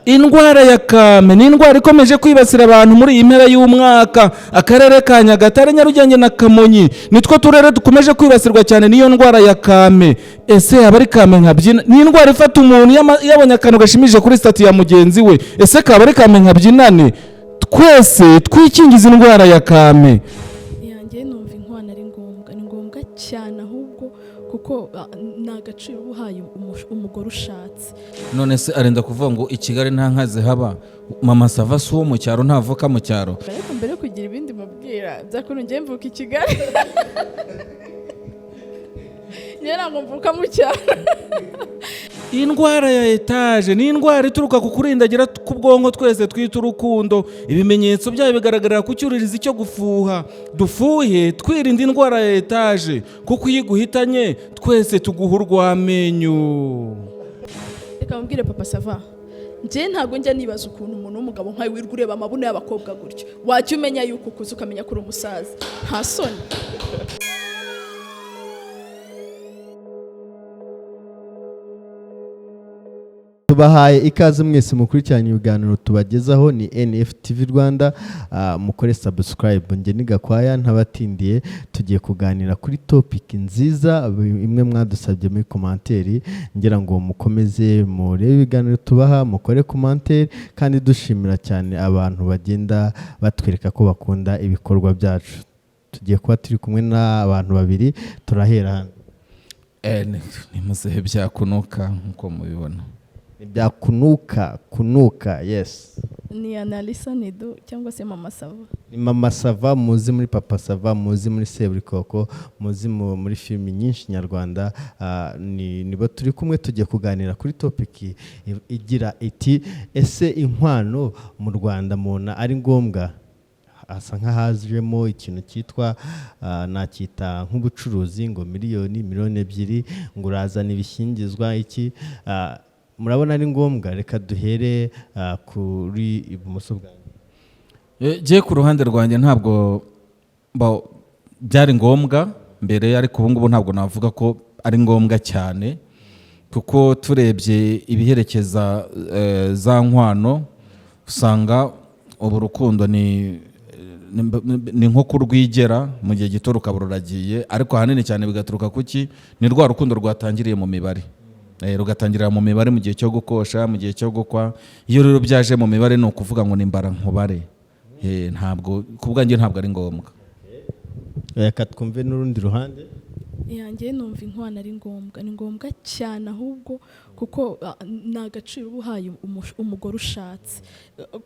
Indwara ya kame ni indwara ikomeje kwibasira abantu muri iyi mpera y'umwaka. Akarere ka Nyagatare, Nyarugenge na Kamonyi nitwo turere dukomeje kwibasirwa cyane n'iyo ndwara ya kame. Ese abari kame nkabyina ni indwara ifata umuntu yabonye akantu gashimije kuri stati ya mugenzi we. Ese kabari kame nkabyinane? Twese twikingiza indwara ya kame. Yanjye numva inkwano ari ngombwa, ni ngombwa cyane ahubwo kuko nagaciro uhaye umugore ushatse. None se arenda kuvuga ngo i Kigali nta nka zihaba, Maman Sava si uwo mu cyaro ntavuka mu cyaro? Ariko mbere yo kugira ibindi mubwira byakunu njye mvuka i Kigali. Nyera ngo mvuka mu cyaro. Indwara ya etaje ni indwara ituruka ku kurindagira ku bwonko twese twita urukundo. Ibimenyetso byayo bigaragarira ku cyuririzi cyo gufuha. Dufuhe twirinda indwara ya etaje kuko iyo iguhitanye twese tuguha urw'amenyo. Reka mbwire Papa Sava, njye ntabwo njya nibaza ukuntu umuntu w'umugabo nkawe wirwa ureba amabuno y'abakobwa gutyo wajya umenya yuko ukuze ukamenya ko uri umusaza. Nta soni. Tubahaye ikaze mwese mukurikiranye ibiganiro tubagezaho ni NFTV Rwanda. Mukore subscribe. Nge ni Gakwaya ntabatindiye, tugiye kuganira kuri topic nziza imwe mwadusabye muri commentaire. Ngira ngo mukomeze murebe ibiganiro tubaha, mukore commentaire, kandi dushimira cyane abantu bagenda batwereka ko bakunda ibikorwa byacu. Tugiye kuba turi kumwe n'abantu babiri, turahera hano. Ni muzehe byakunuka nkuko mubibona. Byakunuka, yes. Ni Analisa Nido cyangwa se Maman Sava. Ni Maman Sava, muzi muri Papa Sava, muzi muri Seburikoko, muzi muri filimi nyinshi nyarwanda. Nibo turi kumwe, tugiye kuganira kuri topic igira iti ese inkwano mu Rwanda muna ari ngombwa? Asa nk'ahazwemo ikintu cyitwa nakita nk'ubucuruzi, ngo miliyoni 2 ngo urazana ibishyingizwa iki. Murabona ari ngombwa? Reka duhere kuri ibumoso bwanjye. Je ku ruhande rwanjye ntabwo byari ngombwa mbere, ariko ubu ngubu ntabwo navuga ko ari ngombwa cyane, kuko turebye ibiherekeza za nkwano usanga ubu rukundo ni nko kurwigera mu gihe gito rukaba ruragiye, ariko ahanini cyane bigaturuka kuki ni rwa rukundo rwatangiriye mu mibare. Rugatangirira mu mibare mu gihe cyo gukosha, mu gihe cyo gukwa. Iyo rero byaje mu mibare ni ukuvuga ngo ni mbara nkubare. Ntabwo kubwanjye ntabwo ari ngombwa. Reka twumve n'urundi ruhande. Yanjye numva inkwano ari ngombwa, ni ngombwa cyane ahubwo kuko nagaciro uhaye umugore ushatse.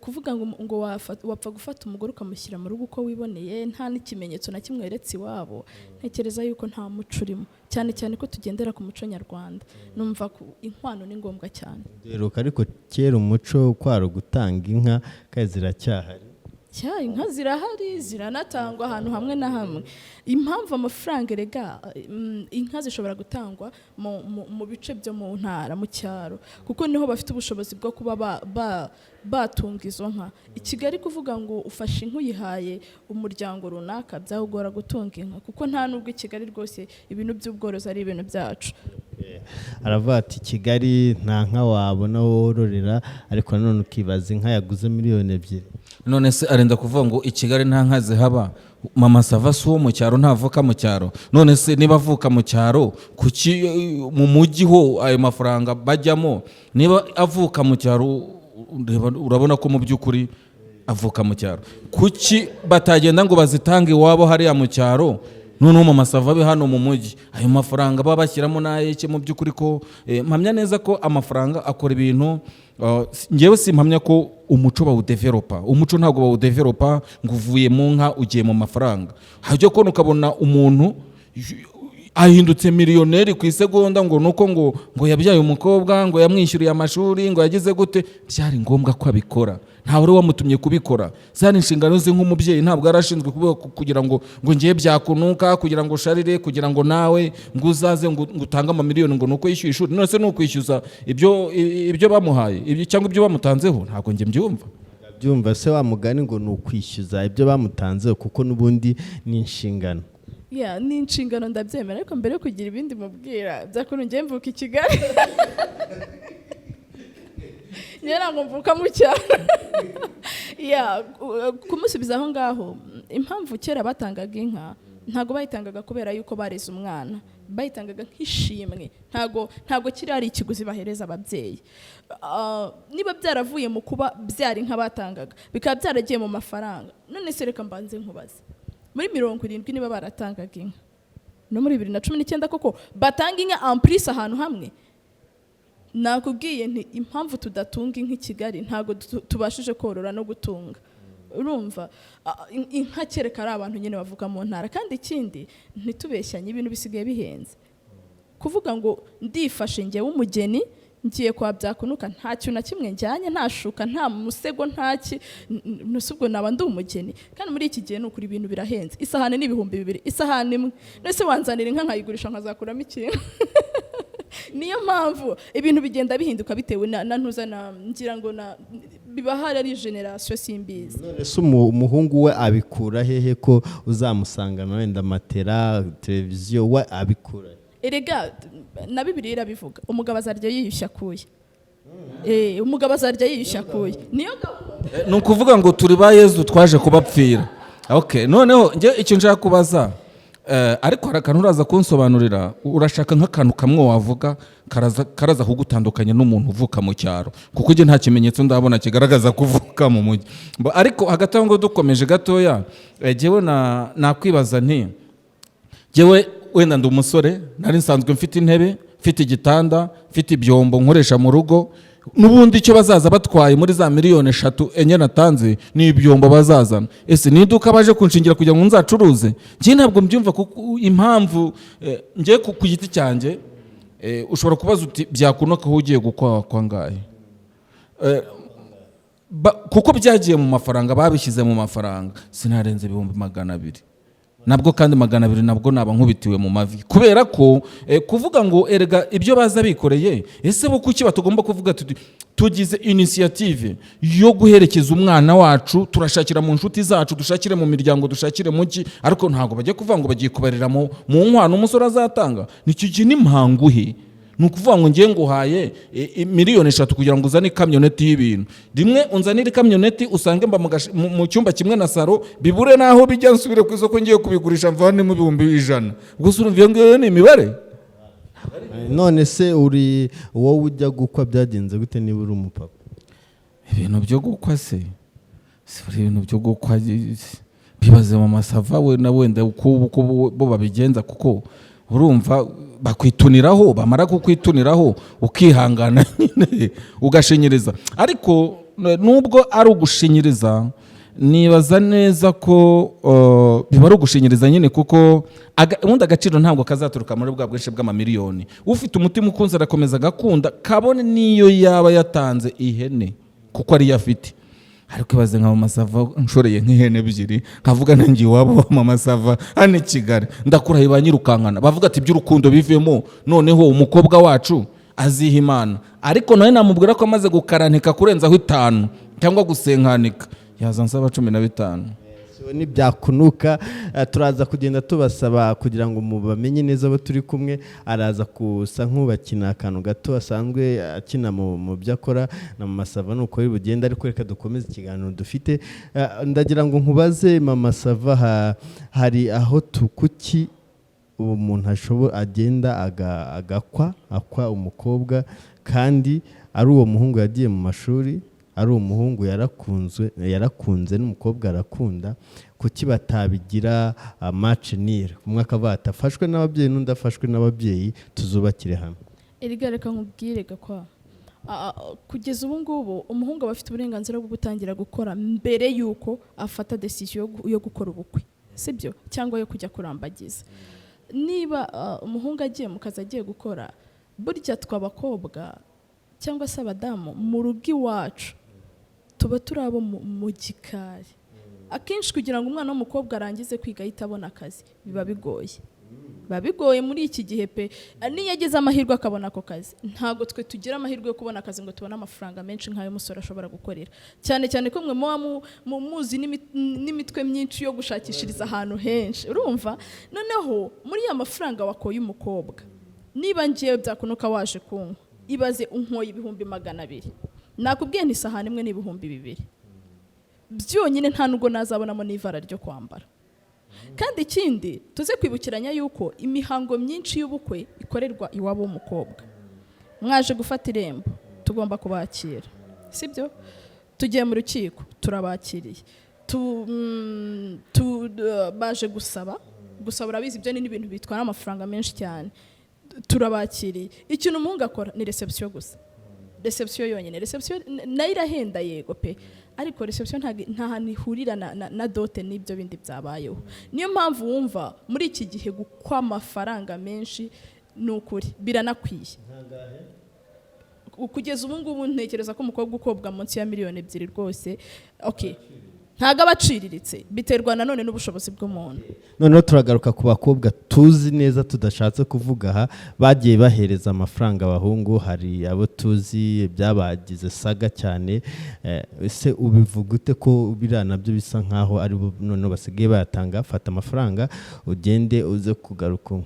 Kuvuga ngo wapfa gufata umugore ukamushyira mu rugo uko wiboneye nta n'ikimenyetso na kimwe weretse iwabo, ntekereza yuko nta muco urimo, cyane cyane ko tugendera ku muco nyarwanda. Numva ko inkwano ni ngombwa cyane. Ariko kera umuco kwaro gutanga inka kandi ziracyahari. Inka zirahari, ziranatangwa ahantu hamwe na hamwe. Impamvu amafaranga rega inka zishobora gutangwa mu bice byo mu ntara, mu cyaro, kuko niho bafite ubushobozi bwo kuba batunga izo nka. I Kigali kuvuga ngo ufashe inka uyihaye umuryango runaka byahugora gutunga inka, kuko nta nubwo i Kigali rwose ibintu by'ubworozi ari ibintu byacu. Aravuga ati Kigali nta nka wabona wororera, ariko nanone ukibaza inka yaguze miliyoni 2. None se arenda kuvuga ngo i Kigali nta nka zihaba, Maman Sava si uwo mu cyaro ntavuka mu cyaro? None se niba avuka mu cyaro kuki mu mujyi ho ayo mafaranga bajyamo? Niba avuka mu cyaro urabona ko mu by'ukuri avuka mu cyaro, kuki batagenda ngo bazitange iwabo hariya mu cyaro? Noneho Maman Sava be hano mu mujyi, ayo mafaranga baba bashyiramo n'ayeke mu by'ukuri ko mpamya neza ko amafaranga akora ibintu. Njyewe simpamya ko umuco bawudevelopa. Umuco ntabwo bawudevelopa ngo uvuye mu nka ugiye mu mafaranga. Hajyo ko ukabona umuntu ahindutse miliyoneri ku isegonda ngo nuko ngo yabyaye umukobwa, ngo yamwishyuriye amashuri, ngo yagize gute. Byari ngombwa ko abikora, ntawe uri wamutumye kubikora. Zari inshingano ze nk'umubyeyi, ntabwo arashinzwe kugira ngo ngiye byakunuka, kugira ngo usharire, kugira ngo nawe ngo uzaze ngo utange amamiliyoni ngo nuko yishyuye ishuri. None se nukwishyuza ibyo bamuhaye cyangwa ibyo bamutanzeho? Ntabwo nge mbyumva. Byumva se wa mugani ngo nukwishyuza ibyo bamutanzeho, kuko nubundi ni inshingano. Ni inshingano ndabyemera, ariko mbere yo kugira ibindi mubwira byakunu njye mvuka i Kigali. ntabwo mvuka mu cyaro kumusubiza aho ngaho impamvu kera batangaga inka ntabwo bayitangaga kubera yuko bareze umwana, bayitangaga nk'ishimwe, ntabwo kiri ari ikiguzi bahereza ababyeyi. Niba byaravuye mu kuba byari inka batangaga bikaba byaragiye mu mafaranga, none se reka mbanze nkubaze, muri 70 niba baratangaga inka no muri 2019 koko batanga inka en plus ahantu hamwe, nakubwiye nti impamvu tudatunga inka i Kigali ntabwo tubashije korora no gutunga. Urumva inka kereka ari abantu nyine bavuga mu ntara. Kandi ikindi ntitubeshyanye, ibintu bisigaye bihenze. Kuvuga ngo ndifashe njyew umugeni ngiye kwa byakunuka, nta kintu na kimwe njyanye, nta shuka, nta musego, ntaki, nusubwo naba ndi umugeni. Kandi muri iki gihe n'ukuri ibintu birahenze, isahane ni 2,000, isahane imwe nese wanzanira inka nkayigurisha nkazakuramo ikintu. Niyo mpamvu ibintu bigenda bihinduka bitewe na ntuzana, ngira ngo bibahari ari generation simbizi. None se umuhungu we abikura hehe ko uzamusangana wenda matera, televiziyo, we abikura? Erega na Bibiliya irabivuga, umugabo azarya yiyushya kuye. Umugabo azarya yiyushya kuye. Niyo nukuvuga ngo turi ba Yezu twaje kubapfira. Okay, noneho nje icyo nshaka kubaza, ariko harakantu uraza kunsobanurira, urashaka nk'akantu kamwe wavuga karaza kugutandukanya n'umuntu uvuka mu cyaro, kuko je nta kimenyetso ndabona kigaragaza kuvuka mu mujyi. Ariko hagati ngo dukomeje gatoya, jewe nakwibaza nti, jewe wenda ndi umusore, nari nsanzwe mfite intebe, mfite igitanda, mfite ibyombo nkoresha mu rugo, n'ubundi icyo bazaza batwaye muri za 3 enye natanze ni ibyombo bazazana. Ese ni iduka baje kunshingira kugira ngo nzacuruze? Nje ntabwo mbyumva kuko impamvu nje ku giti cyanjye, ushobora kubaza uti byakunuka aho ugiye gukwa ngahe, kuko byagiye mu mafaranga, babishyize mu mafaranga, sinarenze 200,000 nabwo, kandi 200 nabwo naba nkubitiwe mu mavi, kubera ko kuvuga ngo erega ibyo baza bikoreye. Ese bo kuki batugomba kuvuga tugize initiative yo guherekeza umwana wacu, turashakira mu nshuti zacu, dushakire mu miryango, dushakire muki, ariko ntago bajye kuvuga ngo bagiye kubarira mu nkwano umusore azatanga. Nicyo gihe nimpanguhe, nukuvuga ngo ngiye nguhaye 3,000,000 kugira ngo uzane kamyoneti y'ibintu, rimwe unzanire kamyoneti usange mba mu cyumba kimwe na saro, bibure naho bijya nsubire ku isoko ngiye kubigurisha mvane mu 100,000. Gusa urumva ngo ni imibare. None se uri wowe ujya gukwa byagenze gute niba uri umupapa? Ibintu byo gukwa se ibintu byo gukwa bibaze Maman Sava we na wenda uko bo babigenza, kuko urumva bakwituniraho, bamara kukwituniraho ukihangana nyine ugashinyiriza. Ariko nubwo ari ugushinyiriza, nibaza neza ko biba ari ugushinyiriza nyine, kuko ubundi agaciro ntabwo kazaturuka muri bwa bwinshi bw'amamiliyoni. Ufite umutima ukunze arakomeza agakunda, kabone niyo yaba yatanze ihene kuko ari yafite. Ariko ibaze nka Maman Sava nshoreye nk'ihene 2 nkavuga nanjye wabo wa Maman Sava hano Kigali, ndakurahiye banyirukankana bavuga ati by'urukundo bivemo, noneho umukobwa wacu aziha Imana. Ariko nawe namubwira ko amaze gukarantika kurenzaho 5 cyangwa gusenkanika, yaza nsaba 15. Ni byakunuka. Turaza kugenda tubasaba kugira ngo mubamenye neza abo turi kumwe. Araza kusa nk'ubakina akantu gato asanzwe akina mu byo akora na Maman Sava nuko bigenda, ariko reka dukomeze ikiganiro dufite. Ndagira ngo nkubaze Maman Sava, hari aho tukuki umuntu ashobora agenda akwa umukobwa, kandi ari uwo muhungu yagiye mu mashuri, ari umuhungu yarakunze n'umukobwa arakunda, kuki batabigira match nil, umwe akaba atafashwe n'ababyeyi n'undi afashwe n'ababyeyi, tuzubakire hamwe? Erega reka nkubwire gakwa, kugeza ubu ngubu umuhungu aba afite uburenganzira bwo gutangira gukora mbere yuko afata decision yo gukora ubukwe, sibyo, cyangwa yo kujya kurambagiza. Niba umuhungu agiye mu kazi agiye gukora, burya twabakobwa cyangwa se abadamu mu rugo iwacu tuba turabo mu gikari. Akenshi kugira ngo umwana w'umukobwa arangize kwiga ahita abona akazi biba bigoye muri iki gihe pe. Niyo ageze amahirwe akabona ako kazi, ntago twe tugira amahirwe yo kubona akazi ngo tubone amafaranga menshi nk'ayo musore ashobora gukorera, cyane cyane ko mwe muzi n'imitwe myinshi yo gushakishiriza ahantu henshi. Urumva, noneho muri ya mafaranga wakoye umukobwa, niba ngiye byakunuka waje kunywa, ibaze unkoye 200,000, nakubwiye ni isahani imwe n'ibihumbi 2 byonyine, nta nubwo nazabonamo n'ivara ryo kwambara. Kandi ikindi tuze kwibukiranya yuko imihango myinshi y'ubukwe ikorerwa iwabo w'umukobwa. Mwaje gufata irembo, tugomba kubakira, sibyo? Tugiye mu rukiko, turabakiriye. Baje gusaba urabizi ibyo ni ibintu bitwara amafaranga menshi cyane. Turabakiriye, ikintu umuhungu akora ni reception gusa, reception yonyine. Reception nayo irahenda yego pe, ariko reception nta hantu ihurira na dote n'ibyo bindi byabayeho. Niyo mpamvu wumva muri iki gihe gukwa amafaranga menshi n'ukuri biranakwiye. Kugeza ubu ngubu ntekereza ko umukobwa ukobwa munsi ya miliyoni 2 rwose, okay, ntago abaciriritse, biterwa nanone n'ubushobozi bw'umuntu. Noneho turagaruka ku bakobwa tuzi neza tudashatse kuvuga aha, bagiye bahereza amafaranga abahungu. Hari abo tuzi byabagize saga cyane, ese ubivuga ute ko biriya nabyo bisa nkaho ari bo noneho basigaye bayatanga? Fata amafaranga ugende uze kugaruka.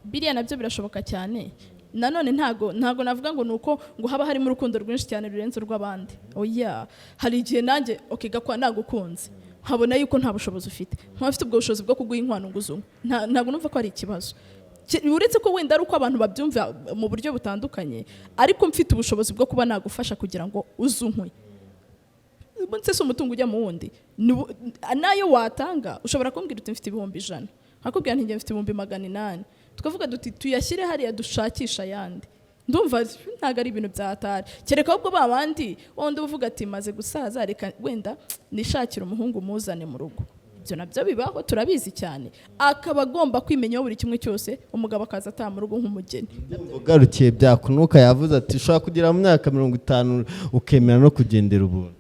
Biriya nabyo birashoboka cyane. Nanone ntago navuga ngo nuko ngo haba harimo urukundo rwinshi cyane rurenze urw'abandi. Oya, hari igihe nanjye gakwa nagukunze, nkabona yuko nta bushobozi ufite, nkafite ubwo bushobozi bwo kuguha inkwano nguzumwe, ntago numva ko ari ikibazo. Uretse ko wenda ari uko abantu babyumva mu buryo butandukanye, ariko mfite ubushobozi bwo kuba nagufasha kugira ngo uzunkwe. Mbonse se umutungo ujya mu wundi nayo watanga, ushobora kumbwira uti mfite 100,000, nkakubwira nti ngiye mfite 800, tukavuga duti tuyashyire hariya dushakisha yandi. Ndumva ntago ari ibintu byatari, kereka ahubwo babandi wundi uvuga ati maze gusaza, reka wenda nishakira umuhungu muzane mu rugo. Ibyo nabyo bibaho, turabizi cyane. Akaba agomba kwimenyaho buri kimwe cyose, umugabo akaza ataha mu rugo nk'umugeni. Ugarukiye byakunuka yavuze ati ushobora kugira mu myaka 50 ukemera no kugendera ubuntu.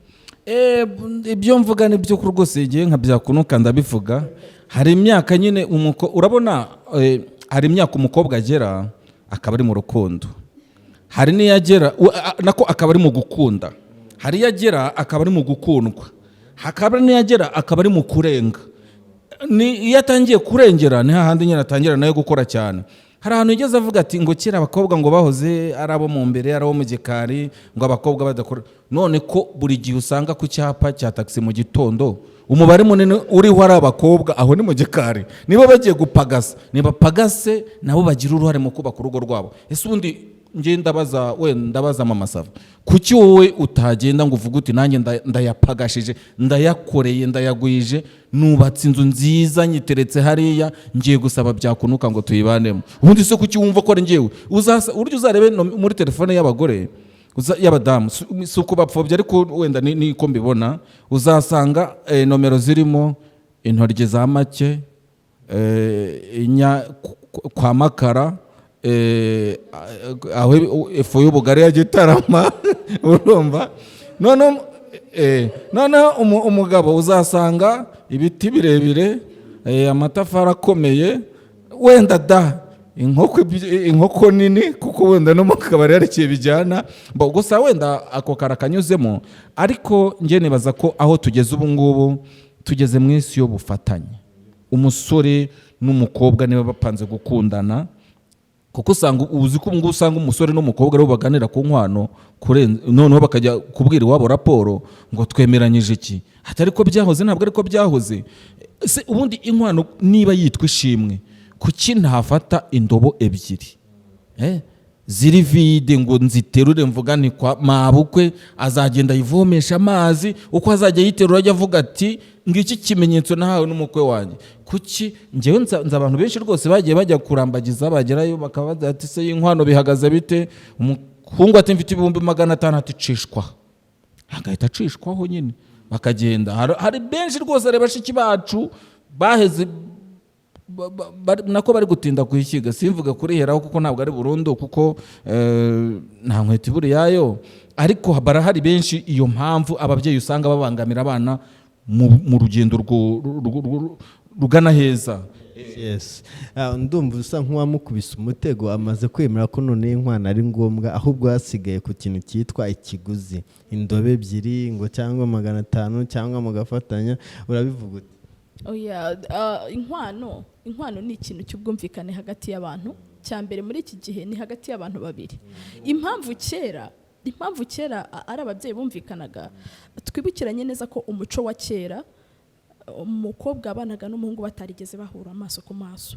Ibyo mvuga ni byo rwose, igihe nka byakunuka ndabivuga. Hari imyaka nyine urabona, hari imyaka umukobwa agera akaba ari mu rukundo, hari n'iyagera nako akaba ari mu gukunda, hari iyagera akaba ari mu gukundwa, hakaba n'iyagera akaba ari mu kurenga. Iyo atangiye kurengera ni hahandi nyine atangira nayo gukora cyane. Hari ahantu yigeze avuga ati ngo kera abakobwa ngo bahoze ari abo mu mbere, ari abo mu gikari, ngo abakobwa badakora. None ko buri gihe usanga ku cyapa cya taxi mu gitondo umubare munini uriho ari abakobwa, aho ni mu gikari. Niba bagiye gupagasa, niba pagase nabo bagira uruhare mu kubaka urugo rwabo. Ese ubundi nge ndabaza Maman Sava, kuki wowe utagenda ngo uvuge uti nanjye ndayapagashije, ndayakoreye, ndayagwije, nubatse inzu nziza nyiteretse hariya, ngiye gusaba byakunuka ngo tuyibanemo. Ubundi se kuki wumva ko ari njyewe? Uryo uzarebe muri telefone y'abagore y'abadamu, si uko bapfobya, ariko wenda niko mbibona, uzasanga nomero zirimo intoryi za make, kwa makara, aho ifu y'ubugari ya Gitarama, urumva. Noneho umugabo uzasanga ibiti birebire, amatafari akomeye, wenda inkoko nini, kuko wenda no mu kabari hari ikihe bijyana. Gusa wenda ako karakanyuzemo, ariko njye nibaza ko aho tugeze ubu ngubu tugeze mu isi y'ubufatanye. Umusore n'umukobwa niba bapanze gukundana, kuko uzi ko ngo usanga umusore n'umukobwa aribo baganira ku nkwano, noneho bakajya kubwira iwabo raporo ngo twemeranyije iki. Atari ko byahoze, ntabwo ariko byahoze. Se ubundi inkwano niba yitwa ishimwe, kuki ntafata indobo 2 ziri vide ngo nziterure mvuga ni kwa mabukwe azagenda yivomesha amazi, uko azajya yiterura ajya avuga ati ngiki kimenyetso nahawe n'umukwe wanjye. Kuki ngewe nza abantu benshi rwose bagiye bajya kurambagiza, bagerayo bakabaza ati se inkwano bihagaze bite? Umuhungu ati mfite 500 ati cishwa, agahita acishwaho nyine bakagenda. Hari benshi rwose ari bashiki bacu baheze nako bari gutinda kuyishyiga. Simvuga kuriheraho kuko ntabwo ari burundu, kuko nta nkweto iburi yayo, ariko barahari benshi. Iyo mpamvu ababyeyi usanga babangamira abana mu rugendo rugana heza. Yes. Ndumva usa nk'uwamukubise umutego, amaze kwemera ko none inkwano ari ngombwa, ahubwo hasigaye ku kintu cyitwa ikiguzi, indobe 2 ngo cyangwa 500 cyangwa mugafatanya. Urabivuga ute? Oya, inkwano ni ikintu cy'ubwumvikane hagati y'abantu. Cyambere muri iki gihe ni hagati y'abantu babiri. Impamvu kera impamvu kera ari ababyeyi bumvikanaga twibukiranye neza ko umuco wa kera umukobwa abanaga n'umuhungu batarigeze bahura amaso ku maso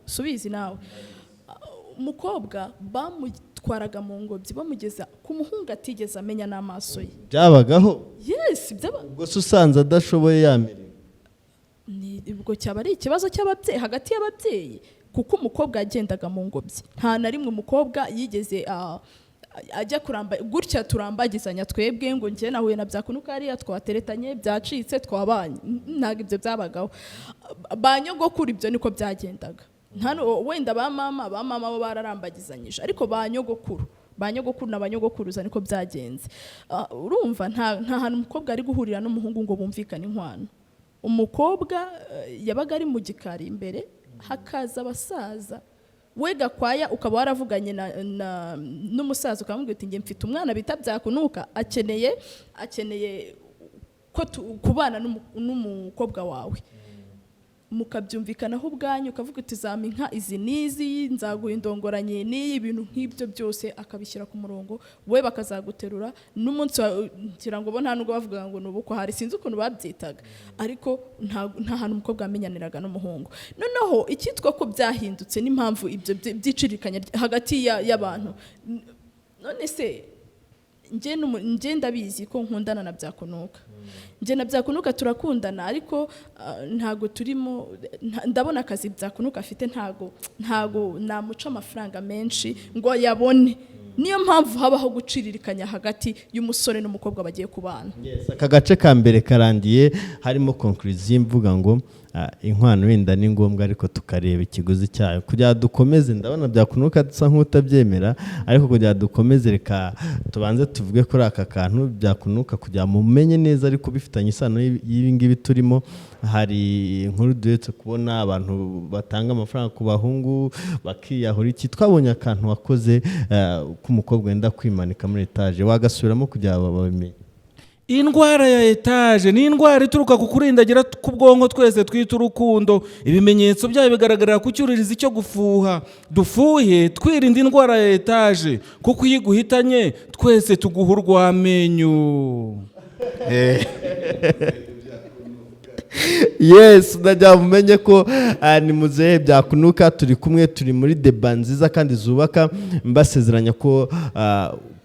subizi nawe umukobwa bamutwaraga mu ngobyi bamugeza ku muhungu atigeze amenya n'amaso ye byabagaho yes ubwo se usanze adashoboye yamerewe ubwo cyaba ari ikibazo cy'ababyeyi hagati y'ababyeyi kuko umukobwa yagendaga mu ngobyi nta na rimwe umukobwa yigeze ajya kuramba gutya turambagizanya twebwe ngo njye nahuye na byakunuka hariya twateretanye byacitse twabanye ntabwo ibyo byabagaho ba nyogokuru ibyo niko byagendaga wenda ba mama bo bararambagizanyije ariko ba nyogokuru na ba nyogokuruza niko byagenze urumva nta hantu umukobwa ari guhurira n'umuhungu ngo bumvikane inkwano umukobwa yabaga ari mu gikari imbere hakaza abasaza we Gakwaya ukaba waravuganye n'umusaza ukamubwira uti nge mfite umwana bita byakunuka akeneye ko kubana n'umukobwa wawe mukabyumvikanaho ubwanyu ukavuga uti zama inka izi n'izi nzaguha indongoranye n'iyi ibintu nk'ibyo byose akabishyira ku murongo we bakazaguterura n'umunsi ngira ngo bo nta nubwo bavuga ngo ni ubukwe hari sinzi ukuntu babyitaga ariko nta hantu umukobwa yamenyaniraga n'umuhungu noneho icyitwa ko byahindutse n'impamvu ibyo byicirikanya hagati y'abantu none se njye ndabizi ko nkundana na byakunuka njye na byakunuka turakundana ariko ntago turimo ndabona akazi byakunuka afite ntago namuca amafaranga menshi ngo yabone niyo mpamvu habaho guciririkanya hagati y'umusore n'umukobwa bagiye kubana aka gace ka mbere karangiye harimo conclusion mvuga ngo inkwano wenda ni ngombwa ariko tukareba ikiguzi cyayo kugira dukomeze ndabona byakunuka dusa nk'utabyemera ariko kugira dukomeze reka tubanze tuvuge kuri aka kantu byakunuka kugira mumenye neza ariko bifitanye isano y'ibingibi turimo hari inkuru duhetse kubona abantu batanga amafaranga ku bahungu bakiyahura iki twabonye akantu wakoze k'umukobwa wenda kwimanika muri etaje wagasubiramo kugira babimenye indwara ya etaje ni indwara ituruka ku kurindagira k'ubwonko twese twita urukundo ibimenyetso byayo bigaragarira ku cyuririzi cyo gufuha dufuhe twirinda indwara ya etaje kuko iyo iguhitanye twese tuguha urw'amenyo yes ndajya mumenye ko ni muzehe byakunuka turi kumwe turi muri deba nziza kandi zubaka mbasezeranya ko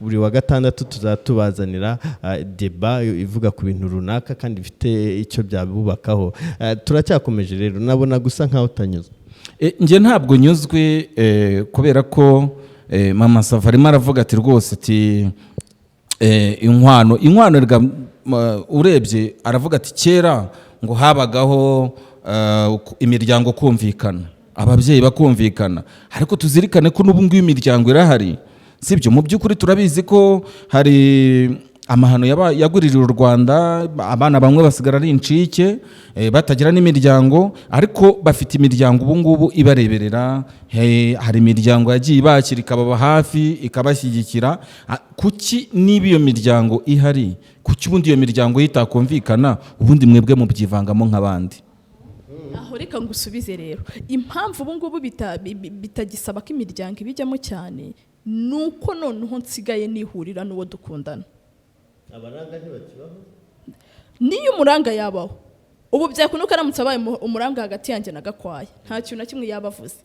buri wa gatandatu tuzatubazanira deba ivuga ku bintu runaka kandi bifite icyo byabubakaho turacyakomeje rero nabona gusa nkaho utanyuzwe njye ntabwo nyuzwe kubera ko Maman Sava arimo aravuga ati rwose ati inkwano urebye aravuga ati kera ngo habagaho imiryango kumvikana ababyeyi bakumvikana ariko tuzirikane ko n'ubu ngubu imiryango irahari sibyo mu by'ukuri turabizi ko hari amahano yaguririye u Rwanda abana bamwe basigara ari incike batagira n'imiryango ariko bafite imiryango ubu ngubu ibareberera hari imiryango yagiye ibakira ikababa hafi ikabashyigikira kuki niba iyo miryango ihari kuki ubundi iyo miryango itakumvikana ubundi mwebwe mubyivangamo nk'abandi aho reka ngusubize rero impamvu ubu ngubu bitagisaba ko imiryango ibijyamo cyane nuko noneho nsigaye nihurira n'uwo dukundana abaranga ntibakibaho niyo umuranga yabaho ubu byakunuka aramutse abaye umuranga hagati yanjye na Gakwaya nta kintu na kimwe yabavuze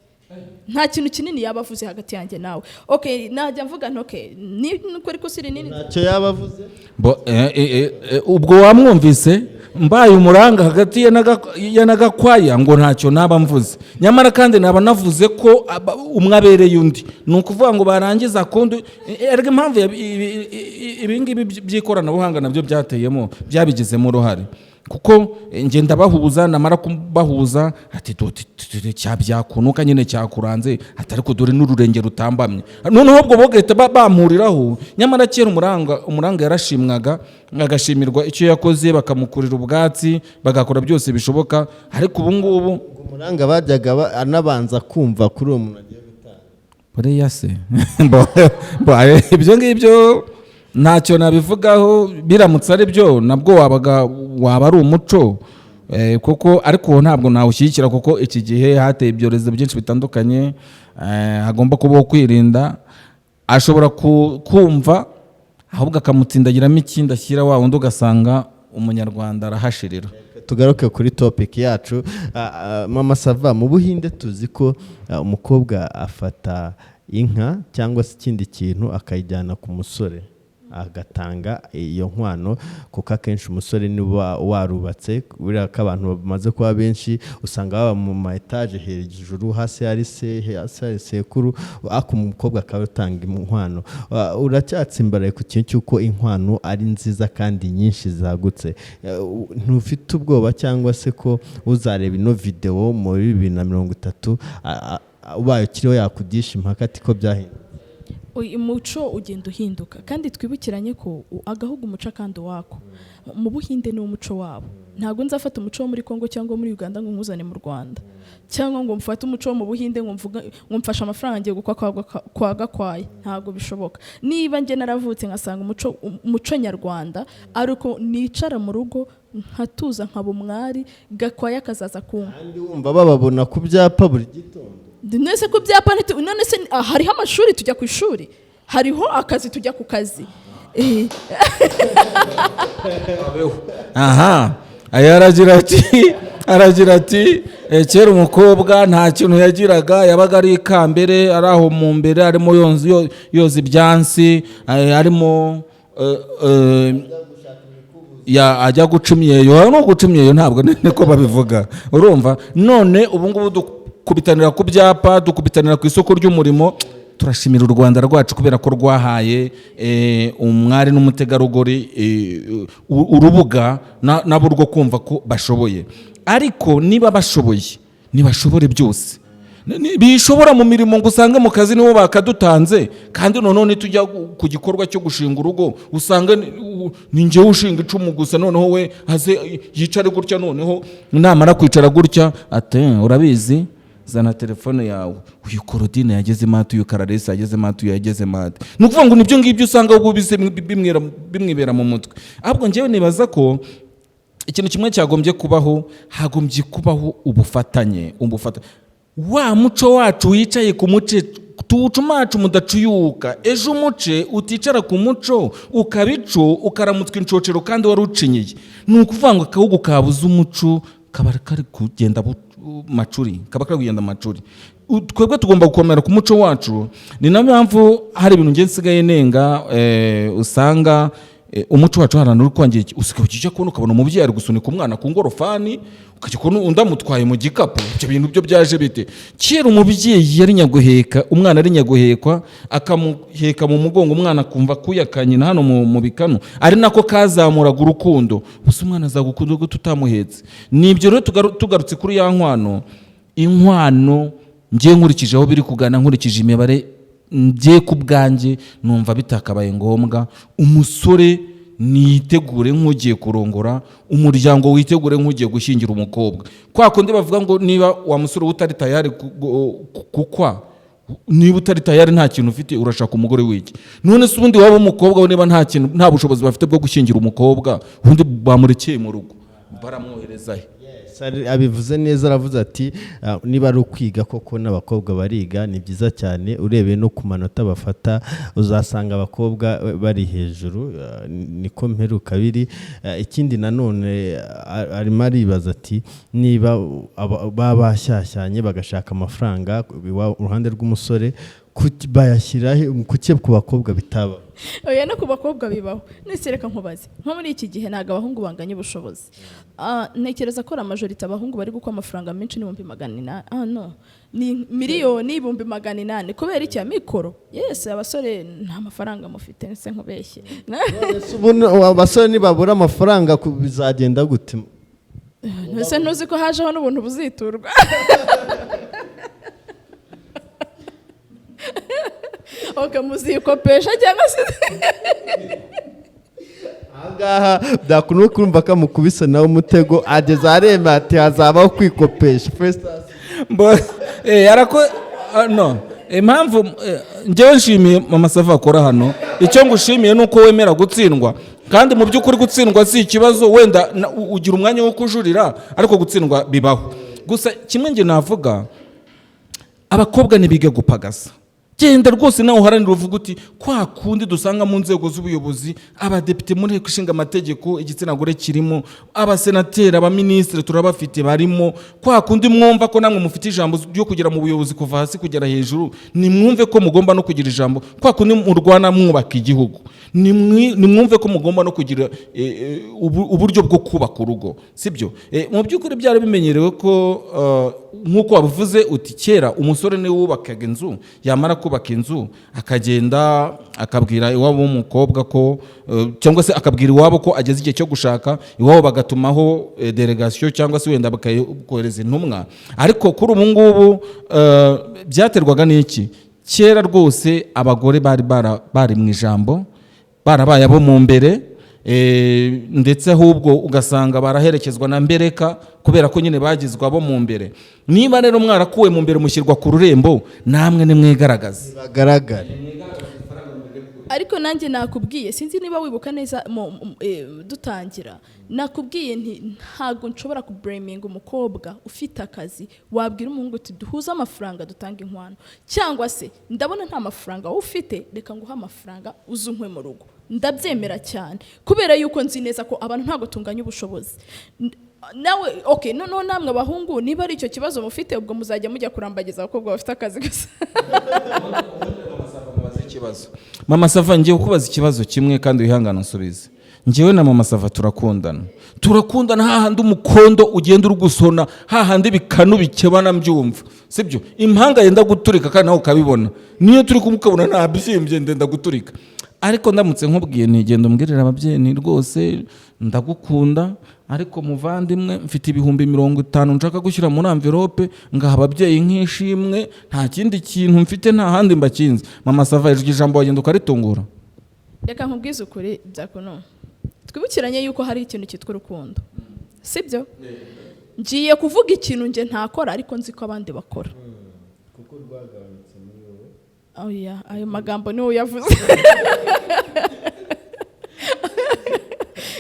nta kintu kinini yabavuze hagati yanjye nawe okay najya mvuga ntoke ni nuko ariko siri nini ntacyo yabavuze ubwo wamwumvise mbaye umuranga hagati ya na Gakwaya ngo ntacyo naba mvuze nyamara kandi naba navuze ko umwe abereye undi ni ukuvuga ngo barangiza kundi erega impamvu ibingibi by'ikoranabuhanga nabyo byateyemo byabigizemo uruhare kuko ngenda bahuza namara kubahuza ati cya byakunuka nyine cyakuranze atari ko dore n'ururenge rutambamye noneho ubwo bogeta bamuriraho nyamara kera umuranga yarashimwaga agashimirwa icyo yakoze bakamukurira ubwatsi bagakora byose bishoboka ariko ubu ngubu umuranga bajyaga anabanza kumva kuri uwo muntu agiye gutanga buriya se ibyo ngibyo ntacyo nabivugaho biramutse ari byo nabwo waba ari umuco kuko ariko ntabwo nawushyigikira kuko iki gihe hateye ibyorezo byinshi bitandukanye hagomba kubaho kwirinda ashobora kumva ahubwo akamutsindagiramo ikindi ashyira wa wundi ugasanga umunyarwanda arahashirira. Tugaruke kuri topic yacu. Mama Sava, mu Buhinde tuzi ko umukobwa afata inka cyangwa se ikindi kintu akayijyana ku musore agatanga iyo nkwano, kuko akenshi umusore niba warubatse, buriya ko abantu bamaze kuba benshi usanga baba mu ma etage hejuru, hasi hari sekuru, ako umukobwa akaba atanga inkwano. Uracyatsimbaraye ku kintu cy'uko inkwano ari nziza kandi nyinshi zagutse. Ntufite ubwoba cyangwa se ko uzareba ino video muri 2030 ubaye ukiriho yakugisha impaka ati ko byahindutse? Umuco ugenda uhinduka, kandi twibukiranye ko agahugu umuco kandi wako. Mu Buhinde ni umuco wabo. Ntago nzafata umuco wo muri Kongo cyangwa muri Uganda ngo nkuzane mu Rwanda, cyangwa ngo mfate umuco wo mu Buhinde ngo mfasha amafaranga ngiye gukwa kwa gakwaye. Ntago bishoboka. Niba nge naravutse nkasanga umuco nyarwanda ari uko nicara mu rugo nkatuza nkaba umwari, gakwaye akazaza kumva. Kandi wumva bababona ku byapa buri gitondo. Nese ku byapa none se hariho amashuri tujya ku ishuri, hariho akazi tujya ku kazi. Aha, aragira ati kera umukobwa nta kintu yagiraga, yabaga ari ikambere, ari aho mu mbere arimo yoza ibyansi, arimo ajya guca imyeyo. No guca imyeyo ntabwo niko babivuga, urumva. None ubu ngubu dukubitanira ku byapa, dukubitanira ku isoko ry'umurimo. Turashimira u Rwanda rwacu kubera ko rwahaye umwari n'umutegarugori urubuga nabo rwo kumva ko bashoboye. Ariko niba bashoboye, nibashobore byose. Bishobora mu mirimo ngo usange mu kazi nibo bakadutanze, kandi none tujya ku gikorwa cyo gushinga urugo usanga ni njyew ushinga icumu gusa, noneho we haze yicare gutya, noneho namara kwicara gutya ate urabizi zana telefone yawe, uyu Korodine yageze mate, uyu Kararesi yageze mate, uyu yageze mate. Nukuvuga ngo nibyo ngibyo usanga ubwo bimwibera mu mutwe. Ahubwo njyewe nibaza ko ikintu kimwe cyagombye kubaho, hagombye kubaho ubufatanye. Wa muco wacu wicaye ku muce tuwucumacu mudacuyuka, ejo umuce uticara ku muco ukabico ukaramutswa incocero kandi wari ucinyiye. Nukuvuga ngo akahugu kabuze umuco kaba kari kugenda macuri, kaba kari kugenda macuri. Twebwe tugomba gukomera ku muco wacu. Ni nayo mpamvu hari ibintu nge nsigaye nenga, usanga umuco wacu harana uri kwangira usikabije kubona ukabona umubyeyi ari gusunika umwana ku ngorofani, ukajya kubona undamutwaye mu gikapu. Ibyo bintu byo byaje bite? Kera umubyeyi yari nyaguheka, umwana ari nyaguhekwa, akamuheka mu mugongo, umwana kumva kuyakanye na hano mu bikanu, ari nako kazamuraga urukundo. Gusa umwana azagukunda ngo tutamuhetse. Nibyo rero tugarutse kuri ya nkwano. Inkwano ngiye nkurikije aho biri kugana, nkurikije imibare ngiye ku bwanjye, numva bitakabaye ngombwa umusore nitegure nk'ugiye kurongora, umuryango witegure nk'ugiye gushyingira umukobwa. Kwa kundi bavuga ngo niba wa musore utari tayari kukwa, niba utari tayari nta kintu ufite, urashaka umugore w'iki? None se ubundi waba umukobwa niba nta bushobozi bafite bwo gushyingira umukobwa, ubundi bamurekeye mu rugo baramwohereza he? Abivuze neza, aravuze ati niba ari ukwiga koko n'abakobwa bariga, ni byiza cyane. Urebeye no ku manota bafata uzasanga abakobwa bari hejuru, niko mperuka biri. Ikindi nanone arimo aribaza ati niba babashyashyanye bagashaka amafaranga uruhande rw'umusore, bayashyirahe kuki ku bakobwa bitaba? Oya, no ku bakobwa bibaho. Nese reka nkubaze, nko muri iki gihe ntago abahungu banganye ubushobozi. Ntekereza ko majority abahungu bari gukwa amafaranga menshi n'ibihumbi 800. No, ni miliyoni 800. Kubera iki? Amikoro. Yes, abasore nta mafaranga mufite, nse nkubeshye. Abasore nibabura amafaranga bizagenda gute? Nese ntuzi ko hajeho n'ubuntu buziturwa. Muzikopesha cyangwa se ahangaha byakunuka urumva ko mukubise nawe umutego, ageze arema ati hazabaho kwikopesha. Impamvu njyewe nshimiye Mama Sava akora hano, icyo ngushimiye nuko wemera gutsindwa, kandi mu by'ukuri gutsindwa si ikibazo, wenda ugira umwanya wo kujurira, ariko gutsindwa bibaho. Gusa kimwe nge navuga, abakobwa nibige gupagasa, genda rwose nawe uharanira uvuga uti kwa kundi dusanga mu nzego z'ubuyobozi abadepite mu nteko ishinga amategeko igitsina gore kirimo, abasenateri, abaminisitiri turabafite barimo, kwa kundi mwumva ko namwe mufite ijambo ryo kugera mu buyobozi kuva hasi kugera hejuru, nimwumve ko mugomba no kugira ijambo, kwa kundi murwana mwubaka igihugu nimwumve ko mugomba no kugira uburyo bwo kubaka urugo, sibyo? Mu by'ukuri byari bimenyerewe ko nk'uko wabivuze uti kera umusore niwe wubakaga inzu, yamara kubaka inzu akagenda akabwira iwabo w'umukobwa ko cyangwa se akabwira iwabo ko ageze igihe cyo gushaka, iwabo bagatumaho delegation cyangwa se wenda bakayohereza intumwa. Ariko kuri ubu ngubu byaterwaga n'iki? Kera rwose abagore bari mu ijambo, barabaye abo mu mbere, ndetse ahubwo ugasanga baraherekezwa na mbereka kubera ko nyine bagizwe abo mu mbere. Niba rero mwarakuwe mu mbere mushyirwa ku rurembo, namwe nimwigaragaze bagaragare. Ariko nanjye nakubwiye, sinzi niba wibuka neza dutangira, nakubwiye ntago nshobora kublaminga umukobwa ufite akazi. Wabwira umuhungu uti duhuze amafaranga dutanga inkwano, cyangwa se ndabona nta mafaranga ufite, reka nguha amafaranga uzunkwe mu rugo. Ndabyemera cyane kubera yuko nzi neza ko abantu ntago tunganya ubushobozi. Nawe okay, no namwe abahungu niba ari icyo kibazo mufite, ubwo muzajya mujya kurambagiza abakobwa bafite akazi gusa. Mama Sava, ngiye kubaza ikibazo kimwe kandi wihangana nsubize. Njyewe na Mama Sava turakundana hahandi umukondo ugenda urugusona, hahandi bikanu bikebana mbyumva, sibyo? Impanga yenda guturika kandi nawe ukabibona, niyo turi kumukabona nabyimbye ndenda guturika. Ariko ndamutse nkubwiye ntigenda umbwirira ababyeyi ni rwose ndagukunda, ariko muvandimwe mfite 50,000 nshaka gushyira muri envelope ngaha ababyeyi nk'ishimwe, nta kindi kintu mfite, nta handi mbakinze. Mama Sava, ijambo wagenda ukaritungura? Reka nkubwize ukuri byakunuka, twibukiranye yuko hari ikintu cyitwa urukundo, sibyo? Ngiye kuvuga ikintu nge ntakora ariko nzi ko abandi bakora, kuko rwagabanutse muri wowe. Oya, ayo magambo niwe yavuze.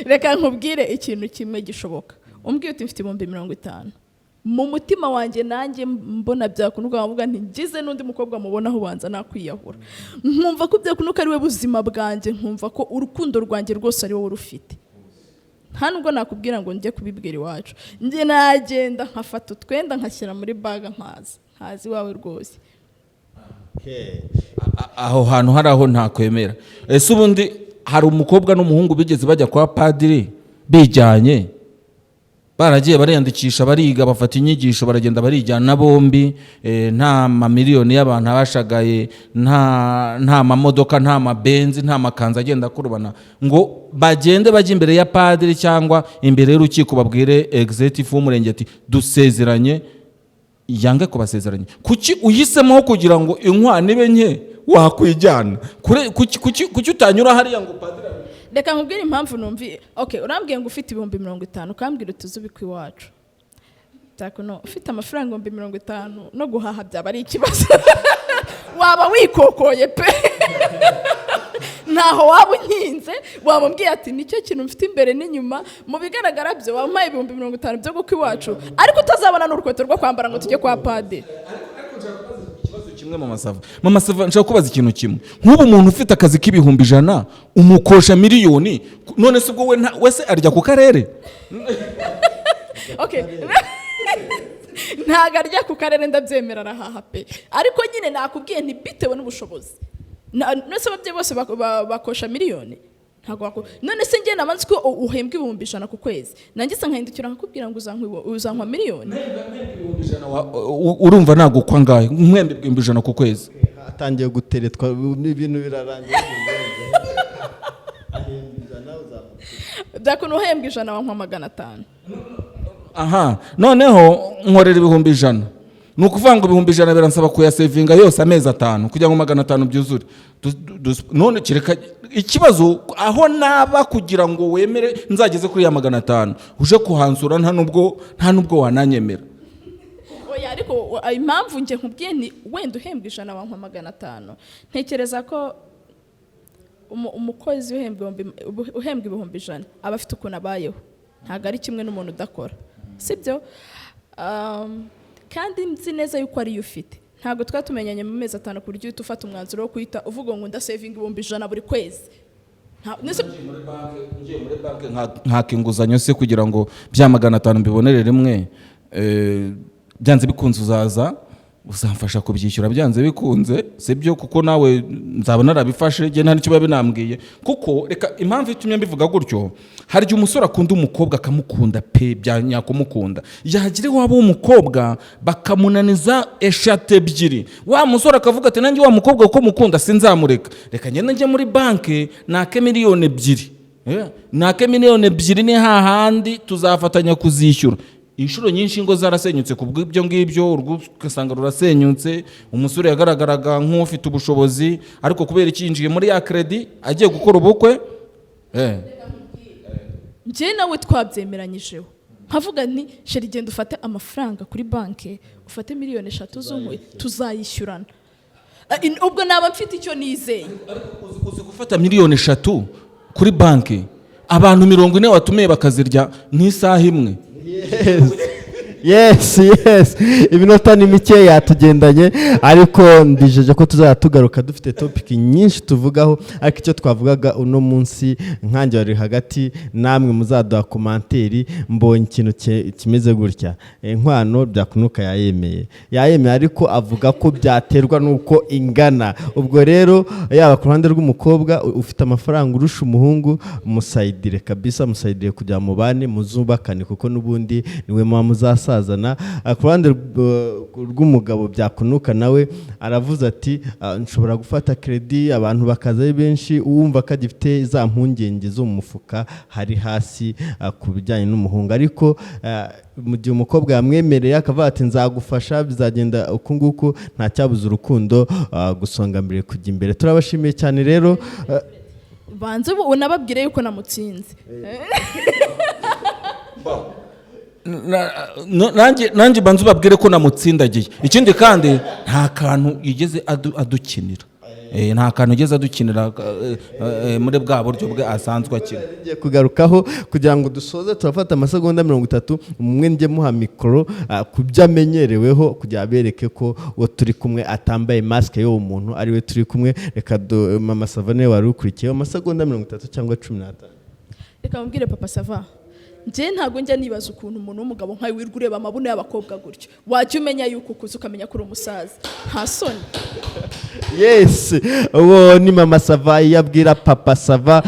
Reka nkubwire ikintu kimwe gishoboka. Umbwiye uti mfite 50,000, mu mutima wanjye nanjye mbona byakunuka, bavuga nti ngize n'undi mukobwa mubonaho ubanza nakwiyahura. Nkumva ko byakunuka ari we buzima bwanjye, nkumva ko urukundo rwanjye rwose ari wowe rufite. Nta nubwo nakubwira ngo njye kubibwira iwacu, njye nagenda nkafata utwenda nkashyira muri baga nkazi wawe rwose. Aho hantu hari aho ntakwemera. Ese ubundi hari umukobwa n'umuhungu bigeze bajya kwa padiri bijyanye, baragiye bariyandikisha, bariga, bafata inyigisho, baragenda barijyana bombi, nta mamiliyoni y'abantu abashagaye, nta mamodoka, nta mabenzi, nta makanzu agenda kurubana, ngo bagende bajye imbere ya padiri cyangwa imbere y'urukiko babwire executive w'umurenge ati dusezeranye, yange kubasezeranye? Kuki uhisemo kugira ngo inkwano ibe nke wakwijyana? Kuki utanyura hariya ngo padiri? Reka nkubwire impamvu numvi. Okay, urambwiye ngo ufite 50,000 ukambwira utuzubikwa iwacu. Takuno ufite amafaranga 50,000 no guhaha byaba ari ikibazo. Waba wikokoye pe. Naho waba unkinze, wabambwiye ati nicyo kintu mfite imbere n'inyuma, mu bigaragara byo wampaye 50,000 byo gukwa iwacu, ariko utazabona n'urukweto rwo kwambara ngo tujye kwa padiri. Mama Sava, nshaka kubaza ikintu kimwe. Nk'ubu umuntu ufite akazi k'100,000 umukosha miliyoni, none se ubwo wese arya ku karere? Okay. Ntago arya ku karere, ndabyemera arahaha pe, ariko nyine nakubwiye ntibitewe n'ubushobozi. Nese ababyeyi bose bakosha miliyoni? Ntago none se njye namanzi ko uhembwa 100,000 ku kwezi, nanjye se nkahindukira nkakubwira ngo uzankwa miliyoni. Urumva nago kwa ngahe umwembe 100,000 ku kwezi? Atangiye guteretwa n'ibintu birarangiye. Byakunuka uhembwa 100 wankwa 500. Aha, noneho nkorera 100,000. Nukuvuga ngo 100,000 biransaba kuyasevinga yose amezi 5 kugira ngo 500 byuzure. None kireka ikibazo aho naba kugira ngo wemere nzageze kuri ya 500 uje kuhansura nta nubwo wananyemera. Oya, ariko impamvu nje nkubwiye ni wenda uhembwa 100 wankwa 500, ntekereza ko umukozi uhembwa 100,000 aba afite ukuntu abayeho, ntago ari kimwe n'umuntu udakora, sibyo? Kandi nzi neza yuko ari ufite, ntabwo twatumenyanye mu mezi 5 ku buryo ufata umwanzuro wo kwita uvuga ngo ndasevinga 100 buri kwezi. Ngiye muri banki nkaka inguzanyo se kugira ngo bya 500 mbibonere rimwe, byanze bikunze uzamfasha kubyishyura byanze bikunze, sibyo? Kuko nawe nzaba narabifashe je nta nicyo babinambwiye. Kuko reka impamvu itumye mbivuga gutyo, hari igihe umusore akunda umukobwa akamukunda pe bya nyakumukunda, yagire wabo umukobwa bakamunaniza eshate ebyiri, wa musore akavuga ati nanjye wa mukobwa uko mukunda sinzamureka, reka ngende njye muri banki nake miliyoni 2, nake miliyoni 2 ni hahandi tuzafatanya kuzishyura. Inshuro nyinshi ngo zarasenyutse kubw'ibyo ngibyo, ugasanga rurasenyutse, umusore yagaragaraga nk'ufite ubushobozi, ariko kubera ikinjiye muri ya credit agiye gukora ubukwe, njye nawe twabyemeranyijeho, nkavuga nti sheri genda ufate amafaranga kuri banki, ufate miliyoni 3 z'umwe tuzayishyurana. Ubwo naba mfite icyo nizeye. Uzi gufata miliyoni 3 kuri banki, abantu 40 watumiye bakazirya nk'isaha imwe. Yes, iminota ni mike yatugendanye, ariko ndijeje ko tuzatugaruka dufite topic nyinshi tuvugaho, ariko icyo twavugaga uno munsi nkanjye wari hagati, namwe muzaduha komanteri, mbonye ikintu kimeze gutya. Inkwano byakunuka yayemeye, ariko avuga ko byaterwa nuko ingana. Ubwo rero yaba ku ruhande rw'umukobwa ufite amafaranga urusha umuhungu, musayidire kabisa, musayidire kujya mu bane muzubakane, kuko nubundi niwe muzasa sazana. Ku ruhande rw'umugabo byakunuka nawe aravuze ati nshobora gufata credit abantu bakaza benshi, uwumva ko agifite za mpungenge zo mu mufuka hari hasi ku bijyanye n'umuhungu, ariko mu gihe umukobwa yamwemereye akavuga ati nzagufasha bizagenda uku nguku, nta cyabuza urukundo gusonga mbere kujya imbere. Turabashimiye cyane rero, banze unababwire yuko namutsinze. nanjye banze ubabwire ko namutsindagiye. Ikindi kandi nta kantu yigeze adukinira, nta kantu yigeze adukinira muri bwa buryo bwe asanzwe akina. Ngiye kugarukaho kugira ngo dusoze, turafata amasegonda 30, umwe njye muha mikoro kubyo amenyereweho, kugira abereke ko uwo turi kumwe atambaye maske y'uwo muntu ari we turi kumwe. Reka Mama Sava ne wari ukurikiye amasegonda 30 cyangwa 15. Reka mbwire Papa Sava, njye ntabwo njya nibaza ukuntu umuntu w'umugabo nkawe wirwa ureba amabuno y'abakobwa gutyo, wajya umenya yuko ukuze ukamenya ko uri umusaza, nta soni. Yes, uwo ni Mama Sava yabwira Papa Sava.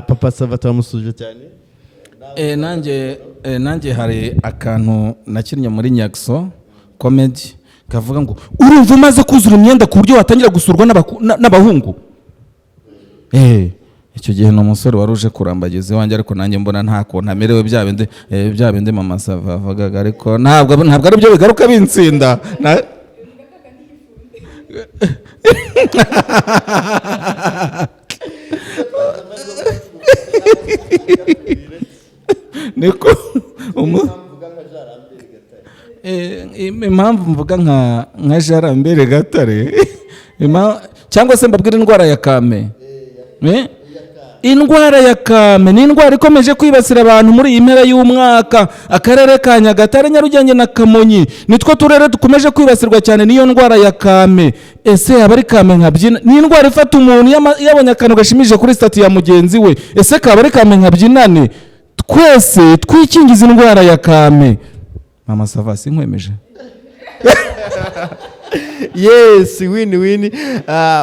Papa Sava turamusuje cyane. Nanjye hari akantu nakinnye muri Nyakso comedy kavuga ngo urumva umaze kuzura imyenda ku buryo watangira gusurwa n'abahungu. Icyo gihe no musore waruje kurambagiza wanjye, ariko nanjye mbona nta ko ntamerewe bya bindi Mama Sava avugaga, ariko ntabwo ari byo bigaruka binsinda. Niko impamvu mvuga nka jarambere gatare, cyangwa se mbabwira indwara ya kame. Indwara ya kame ni indwara ikomeje kwibasira abantu muri iyi mpera y'umwaka. Akarere ka Nyagatare, Nyarugenge na Kamonyi nitwo turere dukomeje kwibasirwa cyane n'iyo ndwara ya kame. Ese aba ari kame nkabyina? Ni indwara ifata umuntu yabonye akantu gashimije kuri stati ya mugenzi we. Ese kaba ari kame nkabyinane? Twese twikingiza indwara ya kame. Mama Sava sinkwemeje. Yes, win.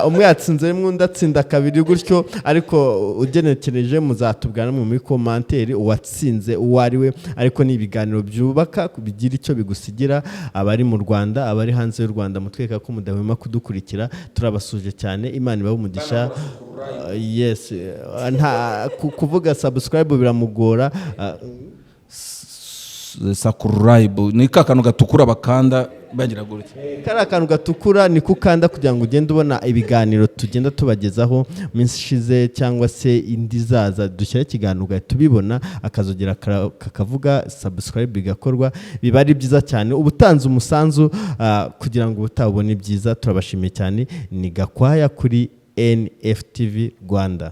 Umwe yatsinze rimwe undi atsinda kabiri gutyo, ariko ugenekereje muzatubwira mu komanteri uwatsinze uwo ari we. Ariko ni ibiganiro byubaka bigira icyo bigusigira, abari mu Rwanda, abari hanze y'u Rwanda, mutweka ko mudahwema kudukurikira. Turabasuje cyane, Imana ibahe umugisha. Yes, kuvuga subscribe biramugora. Subscribe ni kakantu gatukura bakanda bagira gutya. Kari akantu gatukura ni kukanda kugira ngo ugende ubona ibiganiro tugenda tubagezaho minsi ishize, cyangwa se indi zaza dushyira ikiganiro ugahita ubibona, akazogera kakavuga subscribe bigakorwa. Biba ari byiza cyane, ubutanze umusanzu kugira ngo utabone byiza. Turabashimiye cyane. Ni Gakwaya kuri NFTV Rwanda.